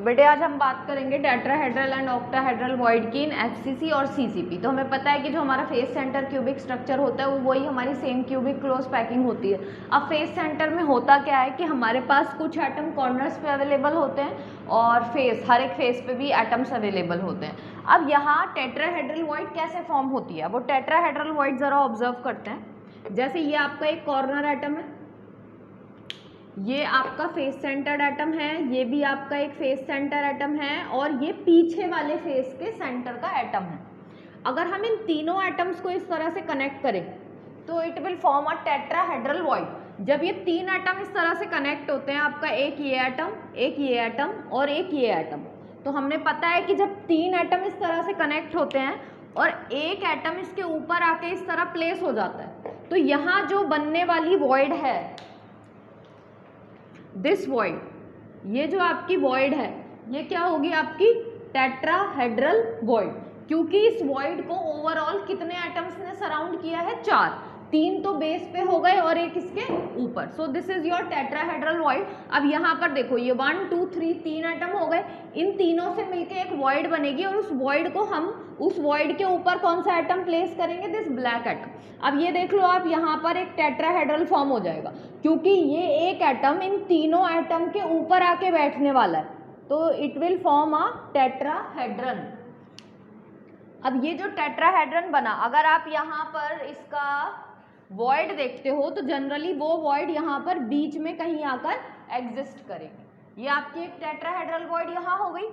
तो बेटे आज हम बात करेंगे टेट्राहेड्रल एंड ऑक्टाहेड्रल वॉइड की इन एफसीसी और सीसीपी। तो हमें पता है कि जो हमारा फेस सेंटर क्यूबिक स्ट्रक्चर होता है वो वही हमारी सेम क्यूबिक क्लोज पैकिंग होती है। अब फेस सेंटर में होता क्या है कि हमारे पास कुछ एटम कॉर्नर्स पे अवेलेबल होते हैं और हर एक फेस पे भी एटम्स अवेलेबल होते हैं। अब यहाँ टेट्राहेड्रल वॉइड कैसे फॉर्म होती है, वो टेट्राहेड्रल वॉइड ज़रा ऑब्जर्व करते हैं। जैसे ये आपका एक कॉर्नर एटम है, ये आपका फेस सेंटर्ड एटम है, ये भी आपका एक फेस सेंटर एटम है और ये पीछे वाले फेस के सेंटर का एटम है। अगर हम इन तीनों एटम्स को इस तरह से कनेक्ट करें तो it will form a tetrahedral void. जब ये तीन एटम इस तरह से कनेक्ट होते हैं, आपका एक ये एटम, एक ये एटम और एक ये एटम, तो हमने पता है कि जब तीन एटम इस तरह से कनेक्ट होते हैं और एक एटम इसके ऊपर आके इस तरह प्लेस हो जाता है, तो यहाँ जो बनने वाली वॉइड है, दिस वॉइड, ये जो आपकी वॉइड है ये क्या होगी, आपकी टेट्राहेड्रल वॉइड। क्योंकि इस वॉइड को ओवरऑल कितने एटम्स ने सराउंड किया है, चार, तीन तो बेस पे हो गए और एक इसके ऊपर। So this is your tetrahedral void. अब यहाँ पर देखो ये 1 2 3 तीन एटम हो गए, इन तीनों से मिलके एक वॉइड बनेगी और उस वॉइड को हम उस वॉइड के ऊपर कौन सा एटम प्लेस करेंगे, दिस ब्लैक एटम। अब ये देख लो आप, यहाँ पर एक टेट्राहेड्रल फॉर्म हो जाएगा क्योंकि ये एक एटम इन तीनों एटम के ऊपर आके बैठने वाला है, तो it will form a tetrahedron. अब ये जो टेट्राहेड्रन बना, अगर आप यहाँ पर इसका वॉइड देखते हो तो जनरली वो वॉइड यहाँ पर बीच में कहीं आकर एग्जिस्ट करेगी। ये आपकी एक टेट्राहेड्रल वॉइड यहाँ हो गई।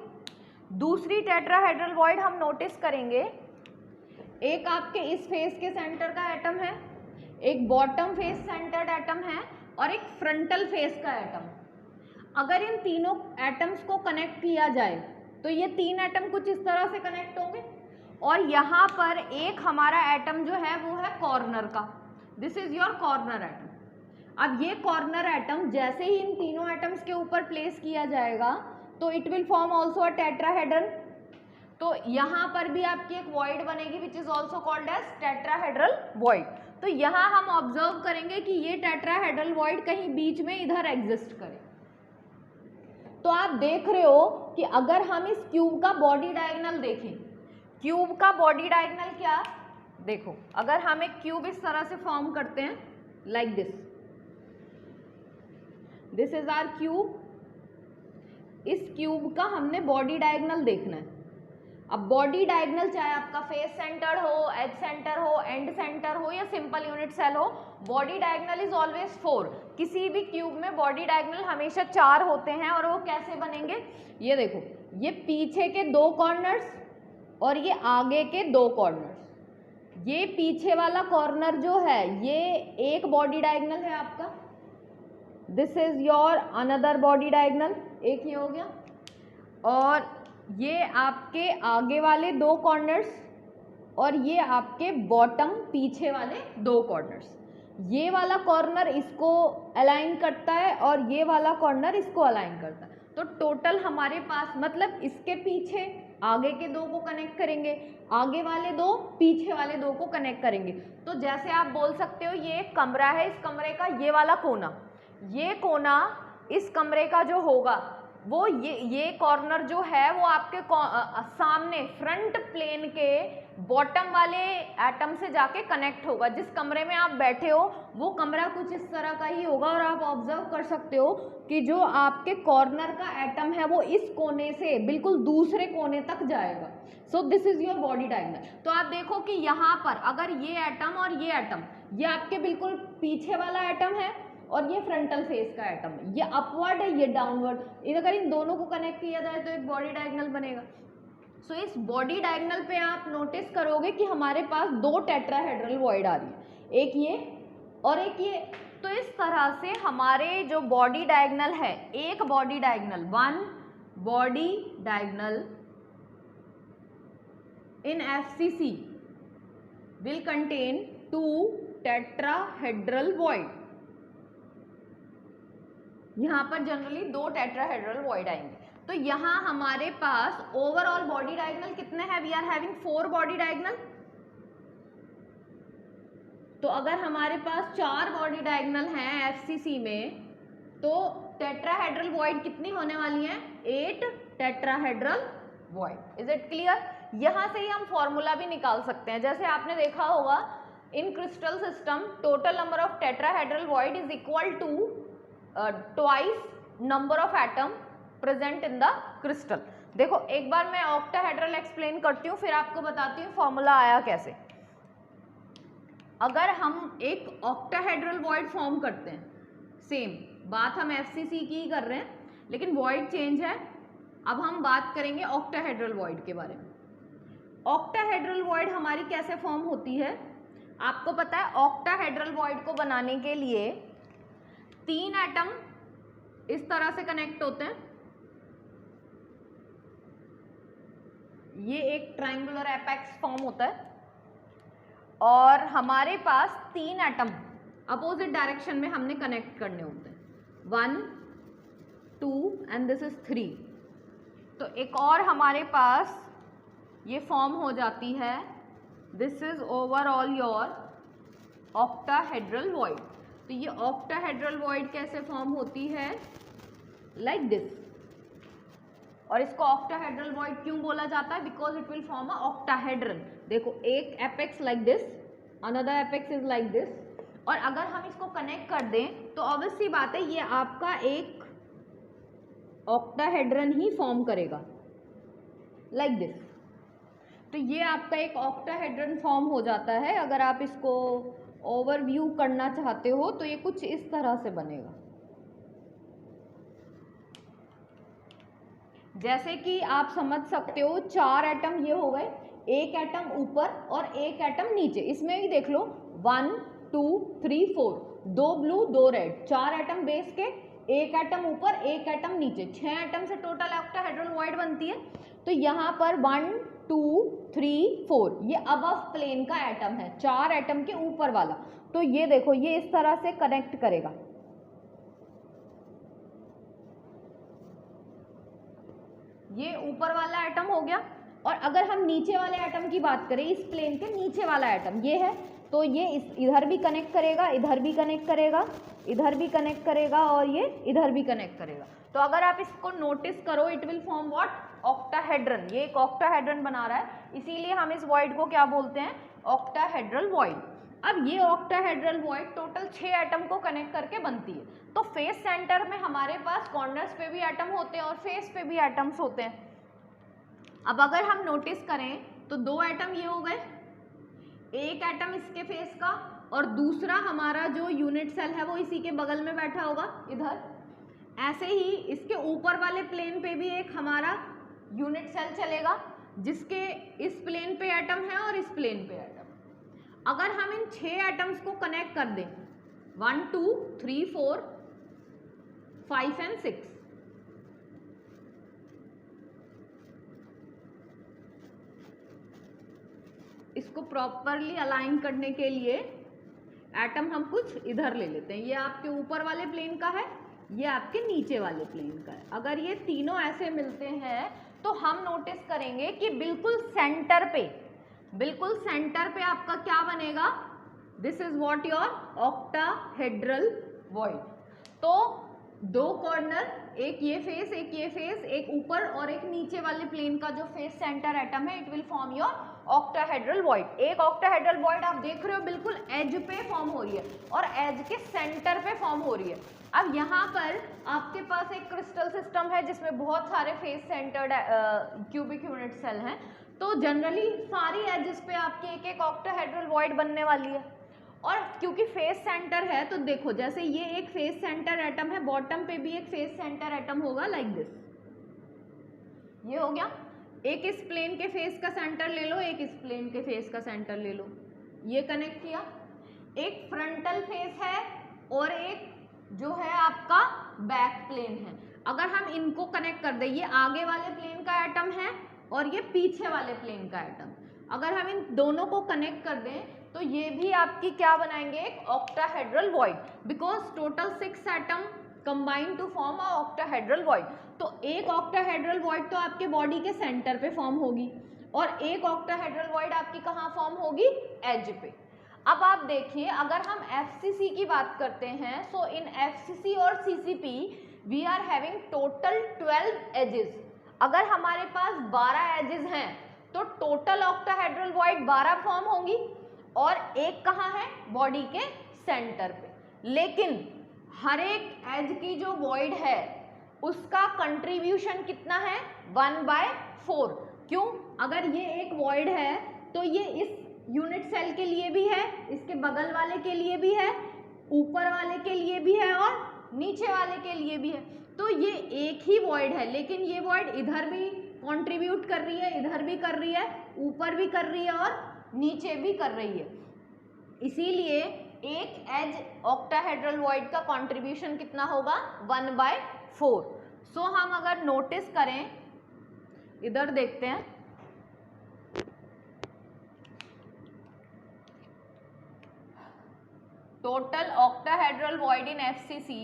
दूसरी टेट्राहेड्रल वॉइड हम नोटिस करेंगे, एक आपके इस फेस के सेंटर का एटम है, एक बॉटम फेस सेंटर्ड एटम है और एक फ्रंटल फेस का एटम। अगर इन तीनों एटम्स को कनेक्ट किया जाए तो ये तीन एटम कुछ इस तरह से कनेक्ट होंगे और यहाँ पर एक हमारा एटम जो है वो है कॉर्नर का, this is your corner atom. अब ये कॉर्नर एटम जैसे ही इन तीनों एटम्स के ऊपर प्लेस किया जाएगा तो it will form also a tetrahedron. तो यहाँ पर भी आपकी एक वॉइड बनेगी which is also called as tetrahedral void. तो यहाँ हम ऑब्जर्व करेंगे कि ये टेट्राहेड्रल वॉइड कहीं बीच में इधर एग्जिस्ट करे। तो आप देख रहे हो कि अगर हम इस क्यूब का बॉडी डायगोनल देखें, क्यूब का बॉडी डायगोनल क्या, देखो अगर हम एक क्यूब इस तरह से फॉर्म करते हैं like this, this is our cube. इस क्यूब का हमने बॉडी डायगोनल देखना है। अब बॉडी डायगोनल चाहे आपका फेस सेंटर हो, एज सेंटर हो, एंड सेंटर हो या सिंपल यूनिट सेल हो, बॉडी डायगोनल इज ऑलवेज 4। किसी भी क्यूब में बॉडी डायगोनल हमेशा 4 होते हैं और वो कैसे बनेंगे, ये देखो, ये पीछे के 2 कॉर्नर्स और ये आगे के 2 कॉर्नर्स। ये पीछे वाला कॉर्नर जो है ये एक बॉडी डायगोनल है आपका, this is your another body diagonal, एक ही हो गया। और ये आपके आगे वाले 2 कॉर्नर्स और ये आपके बॉटम पीछे वाले 2 कॉर्नर्स। ये वाला कॉर्नर इसको अलाइन करता है और ये वाला कॉर्नर इसको अलाइन करता है। तो टोटल हमारे पास, मतलब इसके पीछे आगे के 2 को कनेक्ट करेंगे, आगे वाले 2 पीछे वाले 2 को कनेक्ट करेंगे। तो जैसे आप बोल सकते हो ये एक कमरा है, इस कमरे का ये वाला कोना, ये कोना इस कमरे का जो होगा वो ये कॉर्नर जो है वो आपके सामने फ्रंट प्लेन के बॉटम वाले एटम से जाके कनेक्ट होगा। जिस कमरे में आप बैठे हो वो कमरा कुछ इस तरह का ही होगा और आप ऑब्जर्व कर सकते हो कि जो आपके कॉर्नर का एटम है वो इस कोने से बिल्कुल दूसरे कोने तक जाएगा। So this is your body diagonal. तो आप देखो कि यहाँ पर अगर ये एटम और ये एटम, ये आपके बिल्कुल पीछे वाला एटम है और ये फ्रंटल फेस का एटम है, ये अपवर्ड है, ये डाउनवर्ड। अगर इन दोनों को कनेक्ट किया जाए तो एक बॉडी डायगोनल बनेगा। सो इस बॉडी डायगोनल पे आप नोटिस करोगे कि हमारे पास 2 टेट्राहेड्रल वॉइड आ रही है, एक ये और एक ये। तो इस तरह से हमारे जो बॉडी डायगोनल है, एक body diagonal, 1 body diagonal in FCC will contain 2 tetrahedral void. यहाँ पर जनरली 2 टेट्राहेड्रल वॉइड आएंगे। तो यहाँ हमारे पास ओवरऑल बॉडी डायगोनल कितने हैं, we are having 4 body diagonal. तो अगर हमारे पास 4 बॉडी डायगोनल हैं एफसीसी में तो टेट्राहेड्रल वॉइड कितनी होने वाली है? 8 tetrahedral void. Is it clear? यहां से ही हम फॉर्मूला भी निकाल सकते हैं। जैसे आपने देखा होगा in crystal system total number of tetrahedral void is equal to twice number of atom present in the crystal. देखो एक बार मैं ऑक्टाहेड्रल एक्सप्लेन करती हूँ, फिर आपको बताती हूँ फॉर्मूला आया कैसे। अगर हम एक ऑक्टाहेड्रल वॉइड फॉर्म करते हैं, सेम बात हम एफसीसी की ही कर रहे हैं, लेकिन वॉइड चेंज है। अब हम बात करेंगे ऑक्टाहेड्रल वॉइड के बारे में। ऑक्टाहेड्रल वॉइड हमारी कैसे फॉर्म होती है? आपको पता है ऑक्टाहेड्रल वॉइड को बनाने के लिए 3 एटम इस तरह से कनेक्ट होते हैं। ये एक ट्रायंगुलर एपेक्स फॉर्म होता है और हमारे पास 3 एटम अपोजिट डायरेक्शन में हमने कनेक्ट करने होते हैं, 1 2 एंड दिस इज 3। तो एक और हमारे पास ये फॉर्म हो जाती है, this is overall your octahedral void. तो ये ऑक्टाहेड्रल वॉइड कैसे फॉर्म होती है? Like this. और इसको ऑक्टाहेड्रल वॉइड क्यों बोला जाता है? Because it will form a octahedral. देखो एक apex like this, another apex is like this, और अगर हम इसको कनेक्ट कर दें तो ऑब्वियस सी बात है ये आपका एक ऑक्टाहेड्रन ही फॉर्म करेगा लाइक दिस। तो ये आपका एक ऑक्टाहेड्रन फॉर्म हो जाता है। अगर आप इसको ओवरव्यू करना चाहते हो तो ये कुछ इस तरह से बनेगा। जैसे कि आप समझ सकते हो 4 एटम ये हो गए, एक एटम ऊपर और एक एटम नीचे। इसमें भी देख लो 1 2 3 4, 2 ब्लू 2 रेड, 4 एटम बेस के, एक एटम ऊपर एक एटम नीचे, 6 एटम से टोटल ऑक्टाहेड्रल वॉइड बनती है। तो यहाँ पर 1 2 3 4 ये अबव प्लेन का एटम है, 4 एटम के ऊपर वाला। तो ये देखो ये इस तरह से कनेक्ट करेगा। ये ऊपर वाला एटम हो गया। और अगर हम नीचे वाले एटम की बात करें, इस प्लेन के नीचे वाला एटम ये है, तो ये इधर भी कनेक्ट करेगा, इधर भी कनेक्ट करेगा, इधर भी कनेक्ट करेगा और ये इधर भी कनेक्ट करेगा। तो अगर आप इसको नोटिस करो, it will form what? Octahedron. ये एक ऑक्टाहेड्रन बना रहा है, इसीलिए हम इस वॉइड को क्या बोलते हैं? Octahedral void. अब ये ऑक्टाहेड्रल वॉइड टोटल 6 एटम को कनेक्ट करके बनती है। तो फेस सेंटर में हमारे पास कॉर्नर्स पे भी एटम होते हैं और फेस पे भी एटम्स होते हैं। अब अगर हम नोटिस करें तो 2 एटम ये हो गए, एक एटम इसके फेस का और दूसरा हमारा जो यूनिट सेल है वो इसी के बगल में बैठा होगा इधर। ऐसे ही इसके ऊपर वाले प्लेन पे भी एक हमारा यूनिट सेल चलेगा जिसके इस प्लेन पे एटम है और इस प्लेन पे एटम। अगर हम इन 6 एटम्स को कनेक्ट कर दें 1 2 3 4 5 एंड 6, इसको प्रॉपरली अलाइन करने के लिए एटम हम कुछ इधर ले लेते हैं। ये आपके ऊपर वाले प्लेन का है, ये आपके नीचे वाले प्लेन का है। अगर ये तीनों ऐसे मिलते हैं तो हम नोटिस करेंगे कि बिल्कुल सेंटर पे आपका क्या बनेगा? This is what your octahedral void. तो 2 कॉर्नर, एक ये फेस एक ये फेस, एक ऊपर और एक नीचे वाले प्लेन का जो फेस सेंटर एटम है, it will form your octahedral void. एक ऑक्टाहेड्रल वॉइड आप देख रहे हो बिल्कुल एज पे फॉर्म हो रही है और एज के सेंटर पे फॉर्म हो रही है। अब यहाँ पर आपके पास एक क्रिस्टल सिस्टम है जिसमें बहुत सारे face centred cubic unit cell हैं। तो जनरली सारी एजेस पे आपकी एक एक ऑक्टाहेड्रल वॉइड बनने वाली है। और क्योंकि फेस सेंटर है तो देखो जैसे ये एक फेस सेंटर एटम है, बॉटम पे भी एक फेस सेंटर एटम होगा लाइक दिस। ये हो गया। एक इस प्लेन के फेस का सेंटर ले लो, एक इस प्लेन के फेस का सेंटर ले लो, ये कनेक्ट किया। एक फ्रंटल फेस है और एक जो है आपका बैक प्लेन है। अगर हम इनको कनेक्ट कर दें, ये आगे वाले प्लेन का एटम है और ये पीछे वाले प्लेन का एटम, अगर हम इन दोनों को कनेक्ट कर दें तो ये भी आपकी क्या बनाएंगे? एक octahedral void, because total 6 atom combine to form a octahedral void. तो एक ऑक्टाहेड्रल वॉइड तो आपके बॉडी के सेंटर पे फॉर्म होगी और एक ऑक्टाहेड्रल वॉइड आपकी कहाँ फॉर्म होगी? एज पे। अब आप देखिए, अगर हम FCC की बात करते हैं, सो इन FCC और CCP we are having total 12 edges. अगर हमारे पास 12 एजेस हैं तो टोटल ऑक्टाहेड्रल वॉइड 12 फॉर्म होंगी, और एक कहाँ है, बॉडी के सेंटर पे। लेकिन हर एक एज की जो वॉइड है उसका कंट्रीब्यूशन कितना है, 1/4। क्यों, अगर ये एक वॉइड है तो ये इस यूनिट सेल के लिए भी है, इसके बगल वाले के लिए भी है, ऊपर वाले के लिए भी है और नीचे वाले के लिए भी है। तो ये एक ही वॉइड है, लेकिन ये वॉइड इधर भी कंट्रीब्यूट कर रही है, इधर भी कर रही है, ऊपर भी कर रही है और नीचे भी कर रही है। इसीलिए एक एज ऑक्टाहेड्रल वॉइड का कंट्रीब्यूशन कितना होगा, 1/4। सो हम अगर नोटिस करें, इधर देखते हैं, total octahedral void in FCC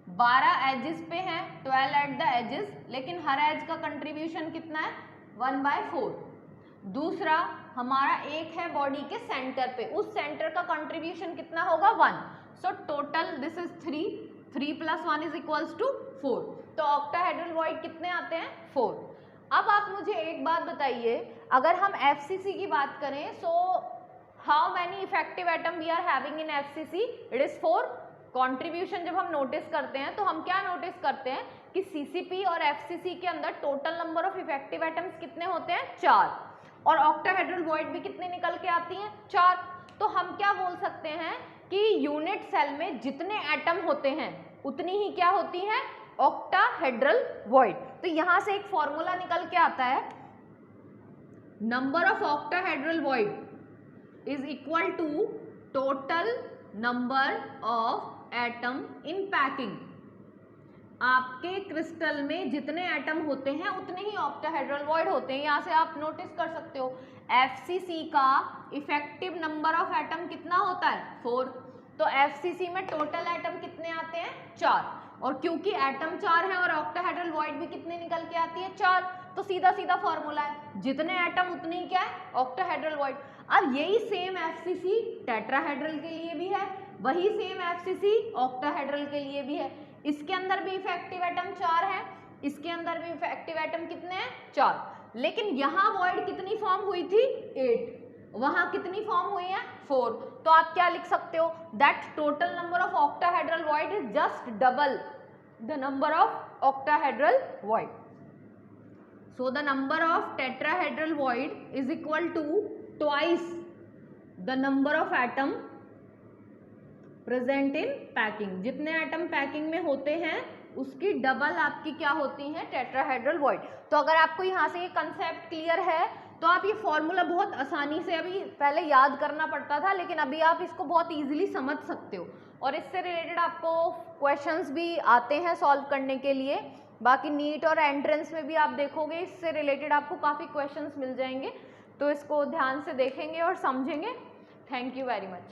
12 edges पे हैं, 12 एट द एजेस, लेकिन हर एज का कंट्रीब्यूशन कितना है, 1/4। दूसरा हमारा एक है बॉडी के सेंटर पे, उस सेंटर का कंट्रीब्यूशन कितना होगा, 1। So total this is 3 + 1 = 4। तो ऑक्टाहेड्रल वॉइड कितने आते हैं, 4। अब आप मुझे एक बात बताइए, अगर हम FCC की बात करें, so how many effective atom we are having in FCC, it is 4। Contribution जब हम नोटिस करते हैं तो हम क्या नोटिस करते हैं कि CCP और FCC के अंदर total number of effective atoms कितने होते हैं, 4, और ऑक्टाहेड्रल वॉइड भी कितने निकल के आती हैं, 4। तो हम क्या बोल सकते हैं कि यूनिट सेल में जितने एटम होते हैं उतनी ही क्या होती है, ऑक्टाहेड्रल वॉइड। तो यहां से एक फॉर्मूला निकल के आता है, number of octahedral void is equal to total number of atom in packing. आपके क्रिस्टल में जितने एटम होते हैं उतने ही ऑक्टाहेड्रल वॉइड होते हैं। यहाँ से आप नोटिस कर सकते हो FCC का इफेक्टिव नंबर ऑफ एटम कितना होता है, 4। तो FCC में टोटल एटम कितने आते हैं, 4, और क्योंकि एटम 4 है और ऑक्टाहेड्रल वॉइड भी कितने निकल के आती है, 4, तो सीधा सीधा फॉर्मूला है, जितने एटम उतनी क्या है, ऑक्टाहेड्रल वॉइड। अब यही सेम FCC टेट्राहेड्रल के लिए भी है, वही सेम FCC ऑक्टाहेड्रल के लिए भी है। इसके अंदर भी इफेक्टिव एटम 4 है, इसके अंदर भी इफेक्टिव एटम कितने हैं, 4, लेकिन यहाँ वॉइड कितनी फॉर्म हुई थी, 8, वहां कितनी फॉर्म हुई है, 4। तो आप क्या लिख सकते हो, that total number of octahedral void is just double the number of octahedral void. So the number of tetrahedral void is equal to twice the number of atom present in packing. जितने atom packing में होते हैं उसकी double आपकी क्या होती है, tetrahedral void. तो अगर आपको यहाँ से ये कंसेप्ट क्लियर है तो आप ये फॉर्मूला बहुत आसानी से, अभी पहले याद करना पड़ता था लेकिन अभी आप इसको बहुत इजीली समझ सकते हो, और इससे रिलेटेड आपको क्वेश्चंस भी आते हैं सॉल्व करने के लिए। बाकी नीट और एंट्रेंस में भी आप देखोगे इससे रिलेटेड आपको काफ़ी क्वेश्चंस मिल जाएंगे, तो इसको ध्यान से देखेंगे और समझेंगे। Thank you very much.